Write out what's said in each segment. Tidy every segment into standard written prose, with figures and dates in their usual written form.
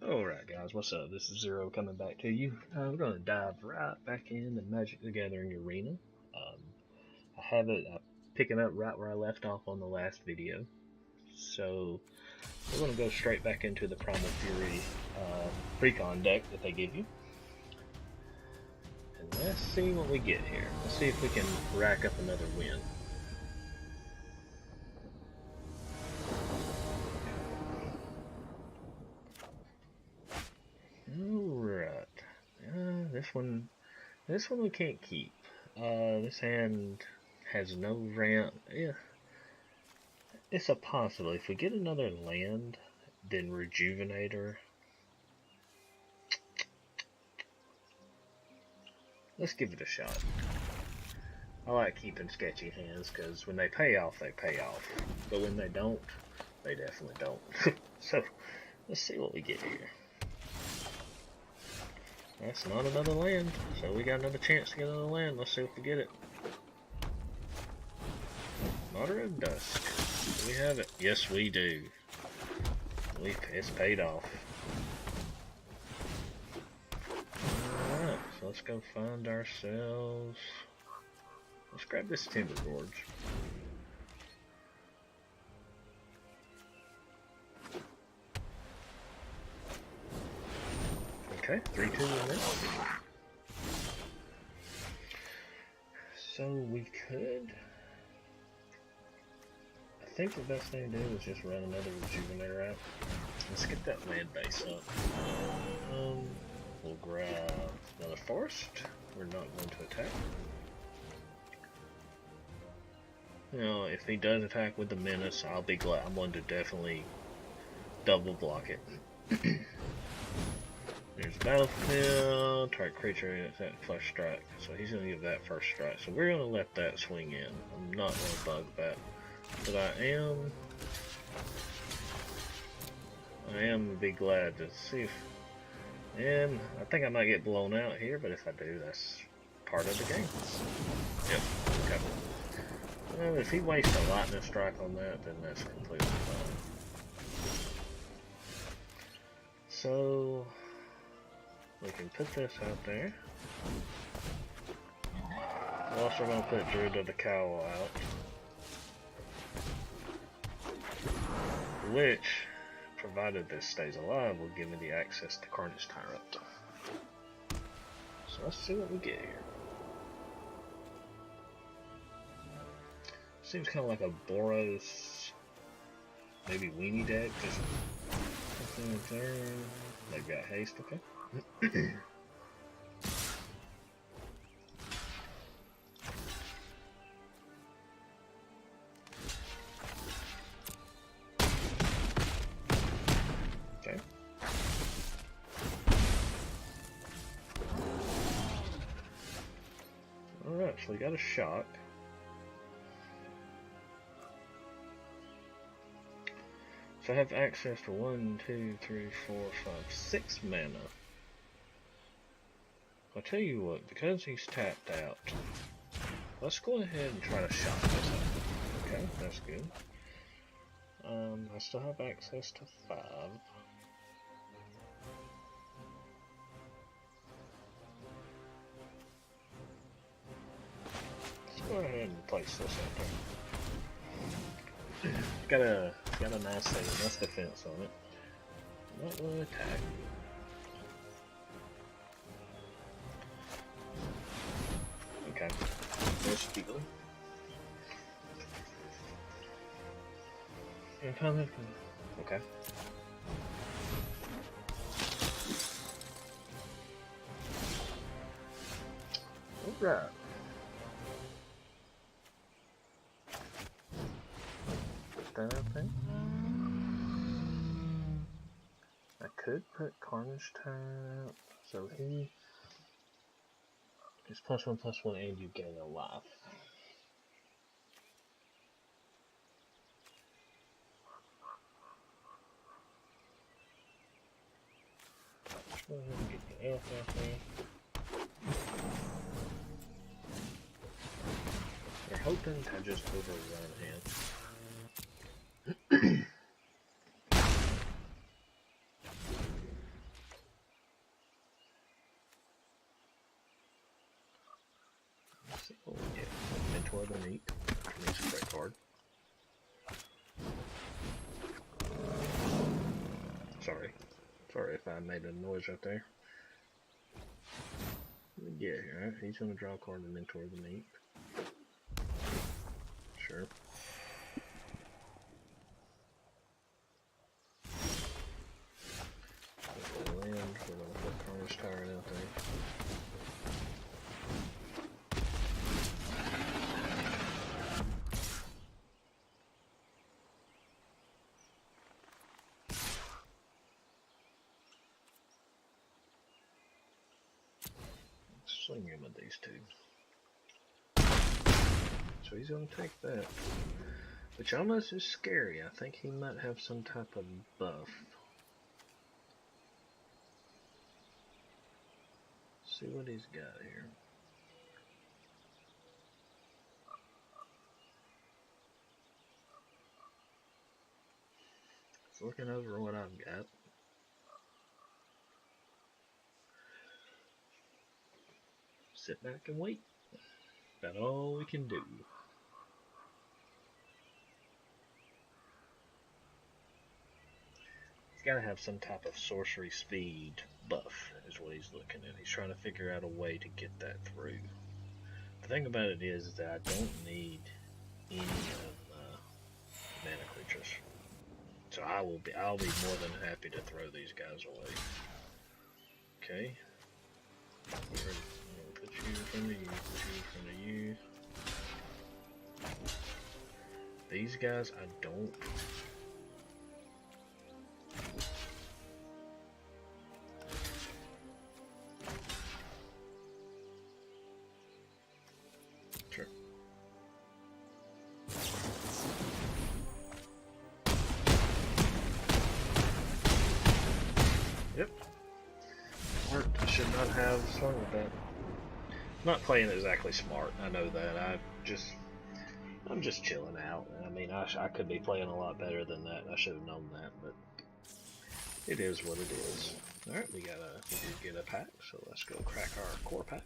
Alright guys, what's up? This is Zero coming back to you. We're going to dive right back in the Magic the Gathering arena. I have it picking up right where I left off on the last video. So we're going to go straight back into the Primal Fury Precon deck that they give you. And let's see what we get here. Let's see if we can rack up another win. Alright. This one we can't keep. This hand has no ramp. Yeah. It's a possible. If we get another land, then Rejuvenator. Let's give it a shot. I like keeping sketchy hands because when they pay off, they pay off. But when they don't, they definitely don't. So, let's see what we get here. That's not another land, so we got another chance to get another land. Let's see if we get it. Daughter of Dusk. Do we have it? Yes, we do. It's paid off. Alright, so let's go find ourselves. Let's grab this Timber Gorge. Okay, 3-2 in this. So we could. I think the best thing to do is just run another Rejuvenator out. Let's get that land base up. We'll grab another Forest. We're not going to attack. You know, if he does attack with the Menace, I'll be glad. I'm going to definitely double block it. There's Battlefield, target creature, it's that first strike. So he's going to give that first strike. So we're going to let that swing in. I'm not going to bug that. But I am going to be glad to see if, and I think I might get blown out here, but if I do, that's part of the game. Yep, okay. Well, if he wastes a lightning strike on that, then that's completely fine. So we can put this out there. We're also going to put Druid of the Cowl out, which, provided this stays alive, will give me the access to Carnage Tyrant. So let's see what we get here. Seems kind of like a Boros, maybe Weenie deck. Just they've got haste, okay. Okay. Alright, so we got a shock. So I have access to 1, 2, 3, 4, 5, 6 mana. I'll tell you what, because he's tapped out, let's go ahead and try to shock this up. Okay, that's good. I still have access to 5. Let's go ahead and place this out there. Got a nice defense on it. Not really attack. Okay. There's Steely. Okay. Alright. Put that up there. I could put Carnage Tyrant, so he is +1/+1 and you gain a life. Let's go ahead and get the elf out there. They're hoping to just overrun him. toward the meat. Meat's a great card. Sorry if I made a noise right there. Let me get here, right? He's going to draw a card and then toward the meat. Sure. Land, we're going to put Carnage Tower out there. Swing him with these two. So he's going to take that. Which almost is scary. I think he might have some type of buff. See what he's got here. It's looking over what I've got. Sit back and wait. That's all we can do. He's got to have some type of sorcery speed buff, is what he's looking at. He's trying to figure out a way to get that through. The thing about it is that I don't need any of mana creatures, so I'll be more than happy to throw these guys away. Okay. Put you in front of you. Put you in front of you. These guys, I don't. Sure. Yep. Smart. I should not have swung with that. Not playing exactly smart. I know that. I'm just chilling out. I mean, I could be playing a lot better than that. I should have known that, but it is what it is. All right, we did get a pack, so let's go crack our core pack.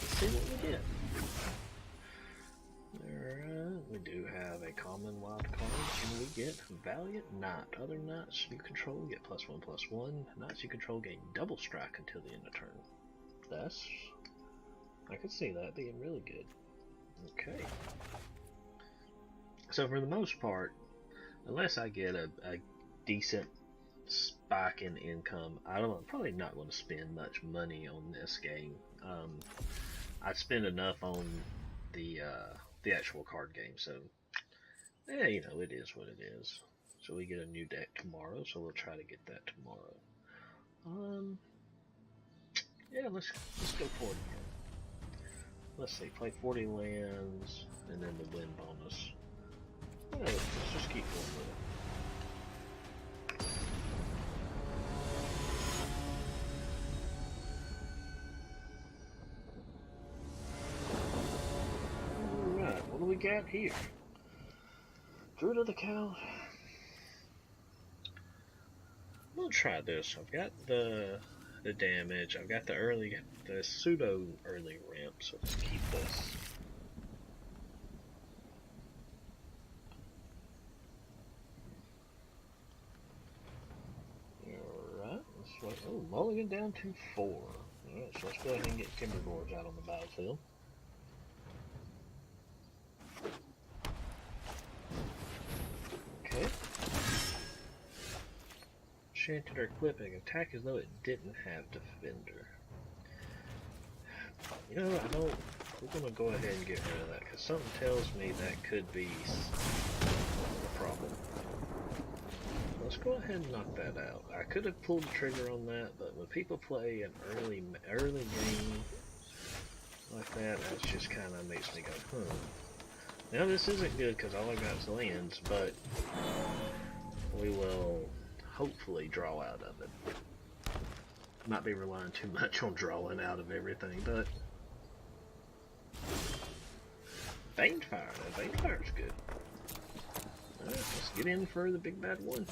Let's see what we get. Alright, we do have a common wild card, and we get Valiant Knight. Other knights you control get +1/+1. Knights you control gain double strike until the end of turn. I could see that being really good. Okay. So for the most part, unless I get a decent spike in income, I'm probably not going to spend much money on this game. I'd spend enough on the actual card game, so yeah, you know, it is what it is. So we get a new deck tomorrow, so we'll try to get that tomorrow. Yeah, let's go forward again. Let's see, play 40 lands, and then the win bonus. Yeah, let's just keep going with it. Alright, what do we got here? Druid of the Cow. I'm gonna try this. I've got the damage. I've got the pseudo early ramp, so let's keep this. Alright, oh, mulligan down to 4. Alright, so let's go ahead and get Timber Gorge out on the battlefield. Okay. Enchanted or equipping. Attack as though it didn't have Defender. You know, we're gonna go ahead and get rid of that, because something tells me that could be a problem. Let's go ahead and knock that out. I could have pulled the trigger on that, but when people play an early game like that, that just kind of makes me go, Now this isn't good because all I got is lands, but we will hopefully draw out of it. Might be relying too much on drawing out of everything, but Banefire. Now Banefire's good. Alright, let's get in for the big bad one.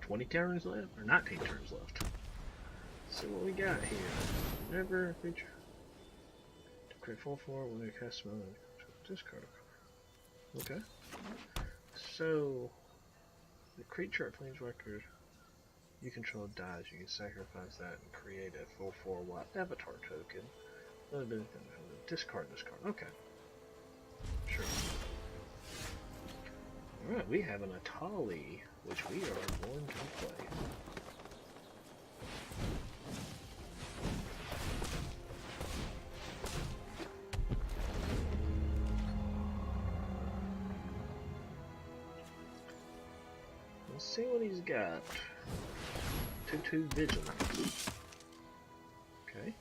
20 turns left, or 19 turns left. Let's see what we got here. Never feature. Create 4/4 when you cast spell and discard a card. Okay. So the creature at Planeswalker you control dies, you can sacrifice that and create a 4/4 white avatar token. Discard this card. Okay. Sure. Alright, we have an Atali, which we are going to play. Let's see what he's got. 2/2 Vigilance. Okay.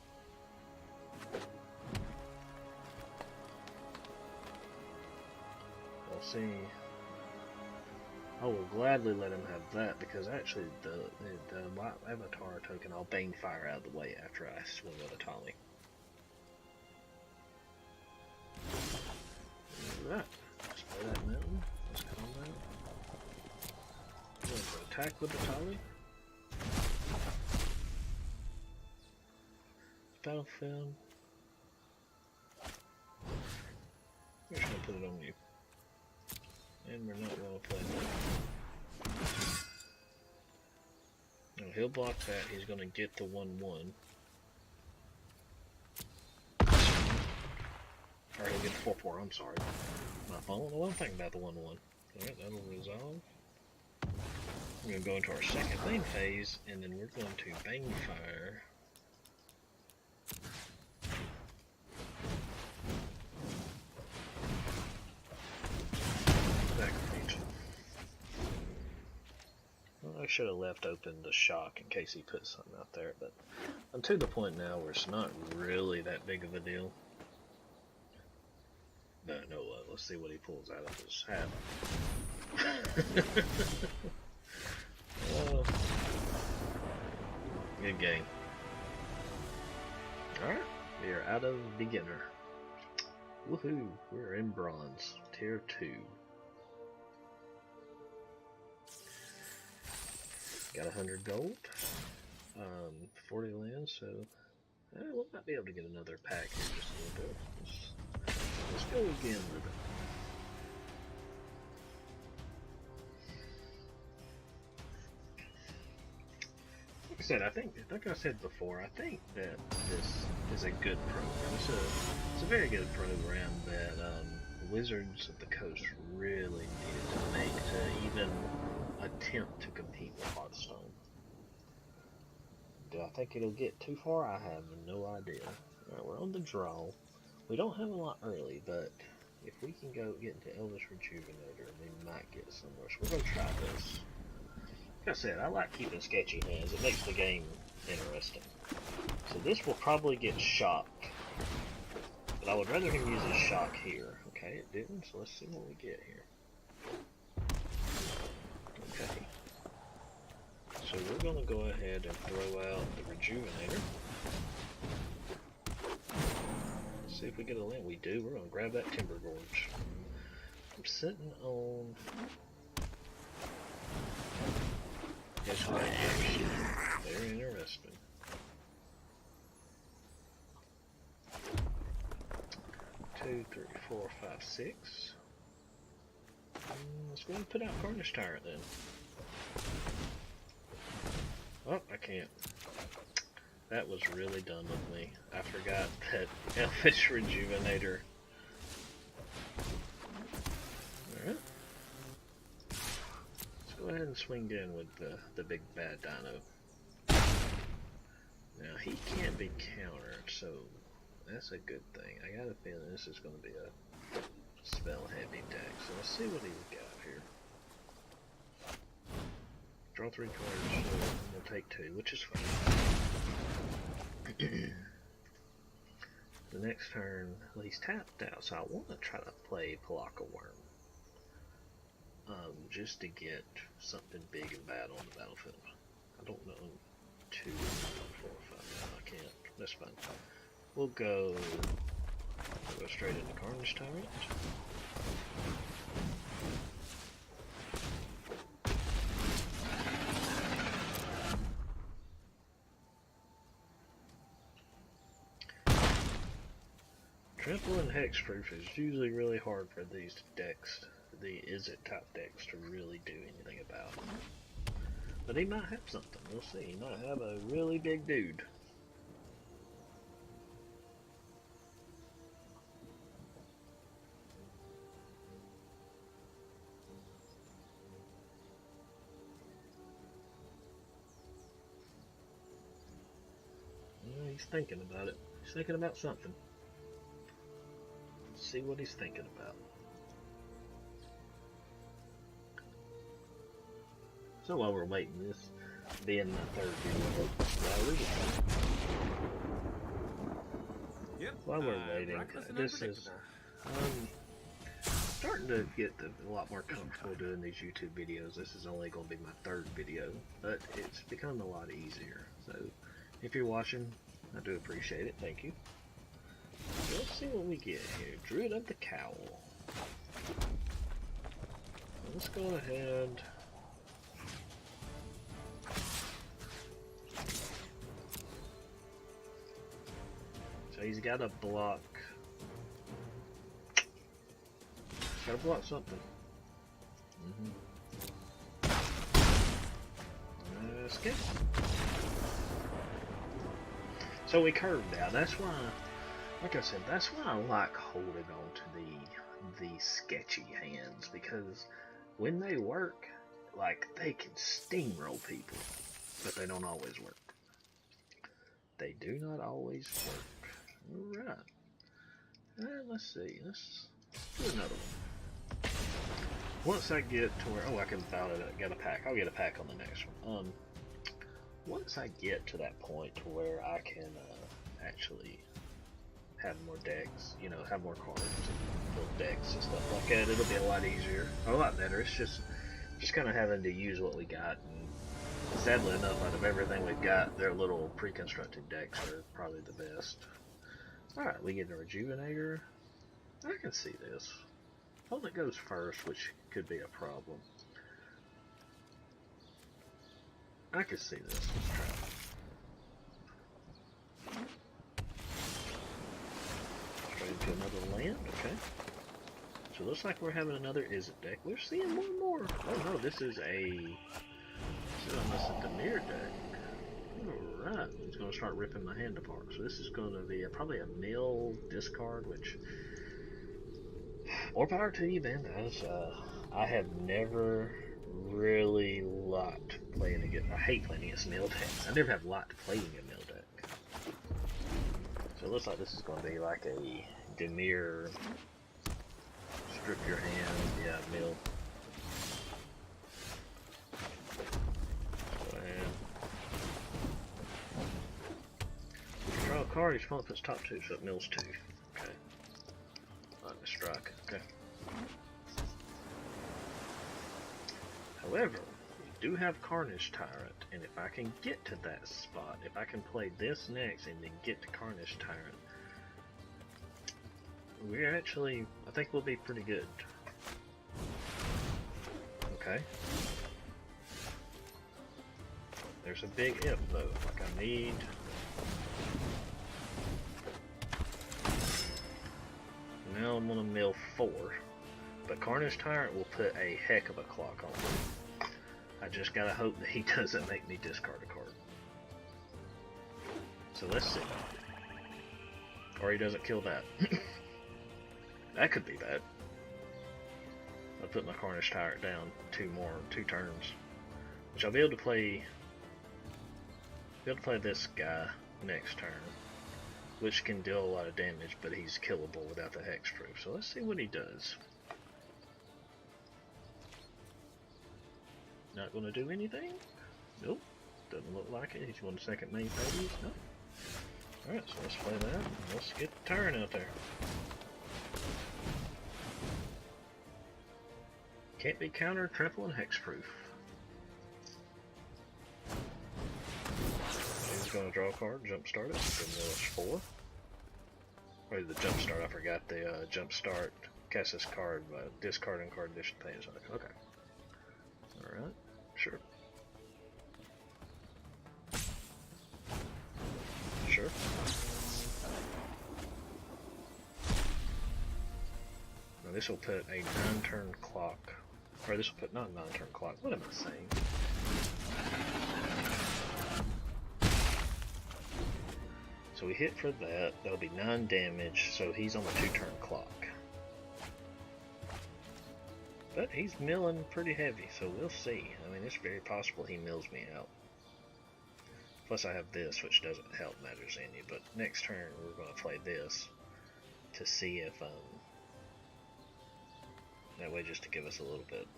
We'll see. I will gladly let him have that because actually the white avatar token I'll Banefire out of the way after I swing with Atali. Alright, let's play that mountain. Let's combat. I'm going to attack with Atali. Battlefield. We're just going to put it on you. And we're not going to play that. No, he'll block that. He's going to get the 1/1. Or he'll get 4/4. I'm sorry. My phone. Well, I'm thinking about the 1/1. Alright, that'll resolve. We're going to go into our second main phase, and then we're going to Banefire. I should have left open the shock in case he put something out there, but I'm to the point now where it's not really that big of a deal. But no, let's see what he pulls out of his hat. Good game. Alright, we are out of beginner. Woohoo, we're in bronze, tier 2. Got 100 gold, 40 land, so we might be able to get another pack here just a little bit. Let's go again with it. Like I said, like I said before, I think that this is a good program. It's a very good program that Wizards of the Coast really needed to make to even attempt to compete with Hearthstone. Do I think it'll get too far? I have no idea. Alright, we're on the draw. We don't have a lot early, but if we can go get into Elvish Rejuvenator, we might get somewhere. So we're going to try this. Like I said, I like keeping sketchy hands. It makes the game interesting. So this will probably get shocked. But I would rather him use his shock here. Okay, it didn't, so let's see what we get here. Okay. So we're going to go ahead and throw out the Rejuvenator. Let's see if we get a land. We do. We're going to grab that Timber Gorge. I'm sitting on... Guess what? Very interesting. Two, three, 4, 5, 6. Let's go ahead and put out Carnage Tyrant then. Oh, I can't. That was really dumb of me. I forgot that Elvish Rejuvenator. Alright. Let's go ahead and swing in with the big bad dino. Now, he can't be countered, so that's a good thing. I got a feeling this is going to be a spell heavy deck, so let's see what he's got here. Draw 3 cards, and we'll take 2, which is fine. The next turn, well, he's tapped out, so I want to try to play Palaka Worm. Just to get something big and bad on the battlefield. I don't know. 2, 4, 5, no, I can't. That's fine. We'll go straight into Carnage Tyrant. Trample and Hexproof is usually really hard for these decks, the Izzet type decks, to really do anything about. But he might have something, we'll see. He might have a really big dude. Yeah, he's thinking about it. He's thinking about something. Let's see what he's thinking about. So while we're waiting, this being my third video, while we're waiting, this is starting to get a lot more comfortable doing these YouTube videos. This is only going to be my third video, but it's become a lot easier. So if you're watching, I do appreciate it. Thank you. So let's see what we get here. Druid of the Cowl. Let's go ahead. So he's got to block. He's got to block something. Escape. So we curved out. That's why, like I said, that's why I like holding on to the sketchy hands, because when they work, like, they can steamroll people, but they don't always work. They do not always work. Alright. Let's see. Let's do another one. Once I get to where, I can get a pack. I'll get a pack on the next one. Once I get to that point to where I can actually have more decks, you know, have more cards and build decks and stuff like that, it'll be a lot easier, a lot better. It's just kind of having to use what we got, and sadly enough, out of everything we've got, their little pre-constructed decks are probably the best. Alright, we get a Rejuvenator. I can see this. Opponent goes first, which could be a problem. I can see this. Straight into another land, okay. So it looks like we're having another Izzet deck. We're seeing more and more. Oh no, this is almost a Dimir deck. Alright, it's going to start ripping my hand apart. So this is going to be probably a mill discard, which, more power to you, man. I have never really liked playing against, I hate playing against mill decks. I never have liked playing a mill deck. So it looks like this is going to be like a Dimir, strip your hand, yeah, mill. Draw a card, each opponent puts top 2, so it mills 2. Okay. Not a strike, okay. However, we do have Carnage Tyrant, and if I can get to that spot, if I can play this next and then get to Carnage Tyrant, we're actually, I think we'll be pretty good. Okay. There's a big if though, like I need... Now I'm gonna mill 4, but Carnage Tyrant will put a heck of a clock on me. I just gotta hope that he doesn't make me discard a card. So let's see. Or he doesn't kill that. That could be bad. I'll put my Carnage Tyrant down 2 turns, which I'll be able to play. This guy next turn, which can deal a lot of damage, but he's killable without the hexproof. So let's see what he does. Not going to do anything? Nope. Doesn't look like it. He's going to second main phase. No. Alright, so let's play that. Let's get the turn out there. Can't be countered, trample, and hexproof. He's going to draw a card, jumpstart it. Then there's 4. Or the jumpstart, I forgot the jumpstart. Cast this card by discarding card addition phase. Okay. Alright, sure. this will put a 9-turn clock, or this will put not a 9-turn clock. What am I saying? So we hit for that. That'll be 9 damage. So he's on the 2-turn clock. But he's milling pretty heavy, so we'll see. I mean, it's very possible he mills me out. Plus I have this, which doesn't help matters any. But next turn we're going to play this to see if that way, just to give us a little bit.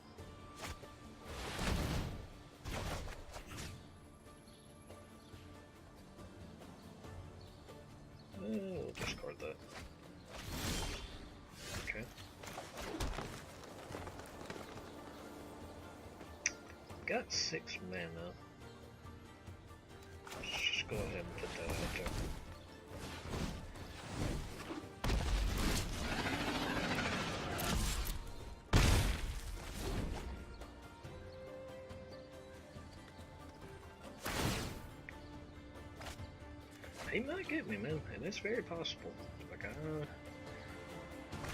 We'll discard that. Okay. Got 6 mana. Let's just go ahead and put that out there. He might get me, man, and it's very possible. Like,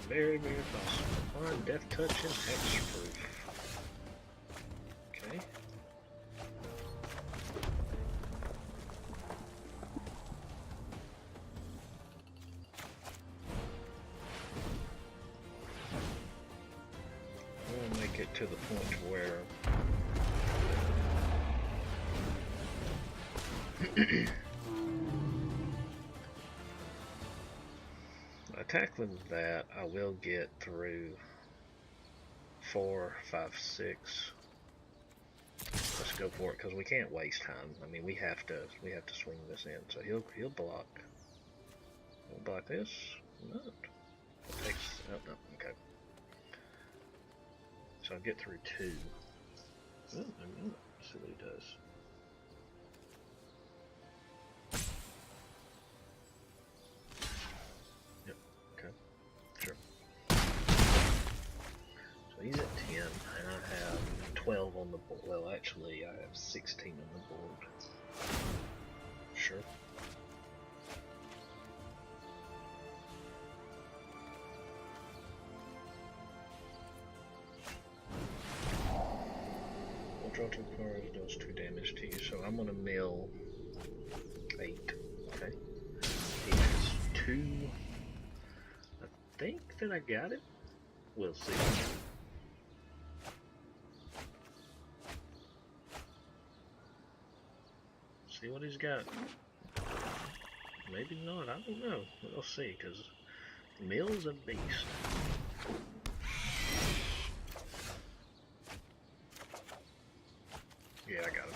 very, very possible. On Death Touch and Hexproof. Okay. We'll make it to the point where tackling that, I will get through 4, 5, 6. Let's go for it, because we can't waste time. I mean, we have to swing this in. So he'll block. We'll block this. Not. It takes. Oh no. Okay. So I'll get through 2. Oh, let's see what he does. He's at 10, and I have 12 on the board. Well, actually, I have 16 on the board. Sure. We'll draw 2 cards, does 2 damage to you, so I'm gonna mill 8. Okay. He has 2. I think that I got it. We'll see. See what he's got. Maybe not, I don't know. We'll see, because Mill's a beast. Yeah, I got him.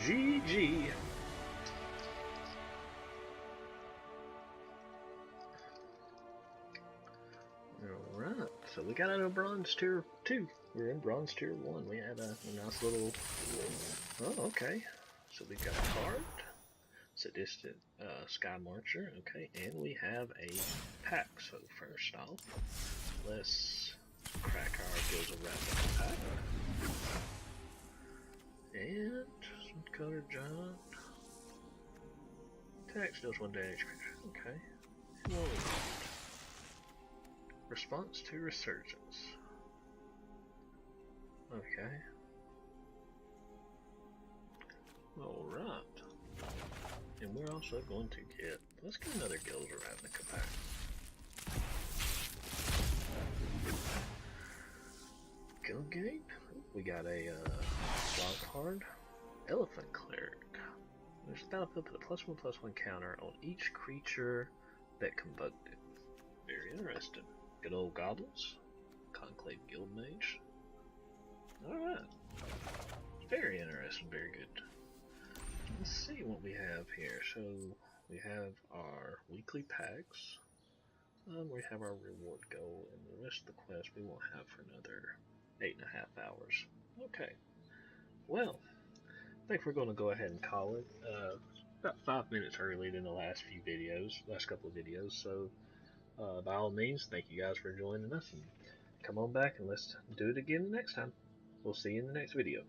GG. Alright, so we got out of Bronze Tier 2. We're in Bronze Tier 1. We had a nice little... Oh, okay. So we got a card. Sadistic Sky Marcher. Okay, and we have a pack. So first off, let's crack our Gills of Wrath pack. And some Color Giant. Attack deals 1 damage. Okay. Whoa. Response to Resurgence. Okay. Alright. And we're also going to get... Let's get another Gills of Ravnica pack. Guildgate. We got a wild card. Elephant Cleric. There's a battlefield, put a +1/+1 counter on each creature that convoked it. Very interesting. Good old goblins. Conclave Guild Mage. Alright. Very interesting, very good. Let's see what we have here. So we have our weekly packs. We have our reward goal, and the rest of the quest we won't have for another 8.5 hours. Okay. Well, I think we're going to go ahead and call it. About 5 minutes early than the last few videos, last couple of videos. So by all means, thank you guys for joining us, and come on back and let's do it again the next time. We'll see you in the next video.